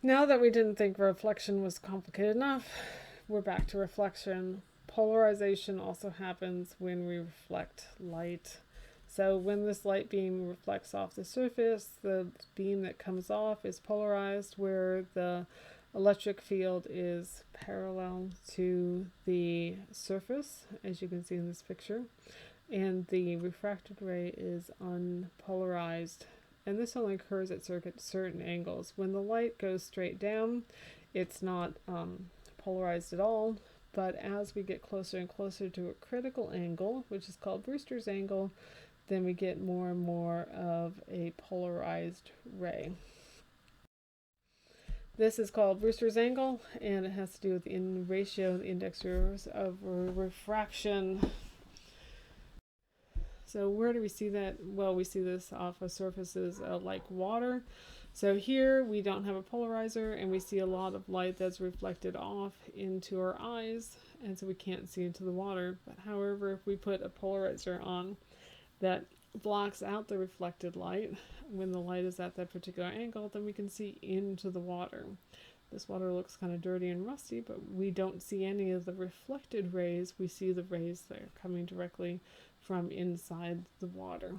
Now that we didn't think reflection was complicated enough, we're back to reflection. Polarization also happens when we reflect light. So when this light beam reflects off the surface, the beam that comes off is polarized, where the electric field is parallel to the surface, as you can see in this picture, and the refracted ray is unpolarized. And this only occurs at certain angles. When the light goes straight down, it's not polarized at all. But as we get closer and closer to a critical angle, which is called Brewster's angle, then we get more and more of a polarized ray. This is called Brewster's angle, and it has to do with the ratio, the index of refraction. So where do we see that? Well, we see this off of surfaces like water. So here we don't have a polarizer, and we see a lot of light that's reflected off into our eyes, and so we can't see into the water. But however, if we put a polarizer on that blocks out the reflected light, when the light is at that particular angle, then we can see into the water. This water looks kind of dirty and rusty, but we don't see any of the reflected rays. We see the rays that are coming directly from inside the water.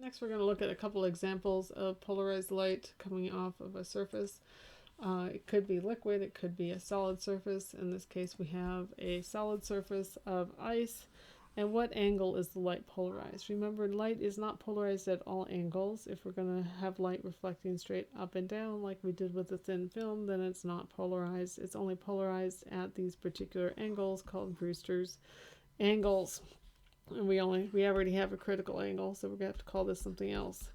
Next, we're going to look at a couple examples of polarized light coming off of a surface. It could be liquid, it could be a solid surface. In this case, we have a solid surface of ice. And what angle is the light polarized? Remember, light is not polarized at all angles. If we're going to have light reflecting straight up and down like we did with the thin film, then it's not polarized. It's only polarized at these particular angles called Brewster's angles. And we already have a critical angle, so we're going to have to call this something else.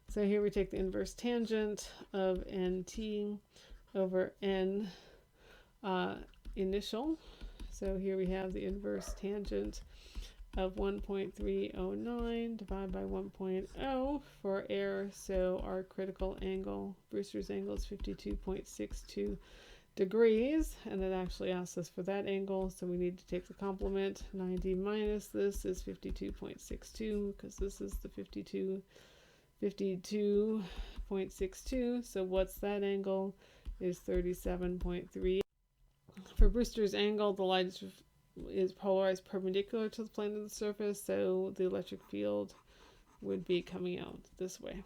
So here we take the inverse tangent of nt over n initial. So here we have the inverse tangent of 1.309 divided by 1.0 for air. So our critical angle, Brewster's angle, is 52.62 degrees, and it actually asks us for that angle, so we need to take the complement. 90 minus this is 52.62, because this is the 52.62. So what's that angle? Is 37.3. For Brewster's angle, the light is polarized perpendicular to the plane of the surface, so the electric field would be coming out this way.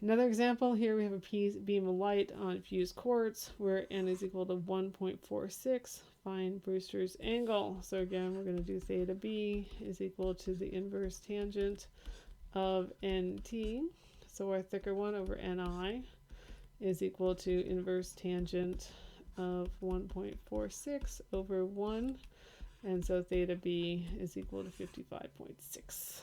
Another example, here we have a beam of light on fused quartz where n is equal to 1.46. Find Brewster's angle. So again, we're going to do theta b is equal to the inverse tangent of nt. So our thicker one over ni is equal to inverse tangent of 1.46 over 1. And so theta b is equal to 55.6.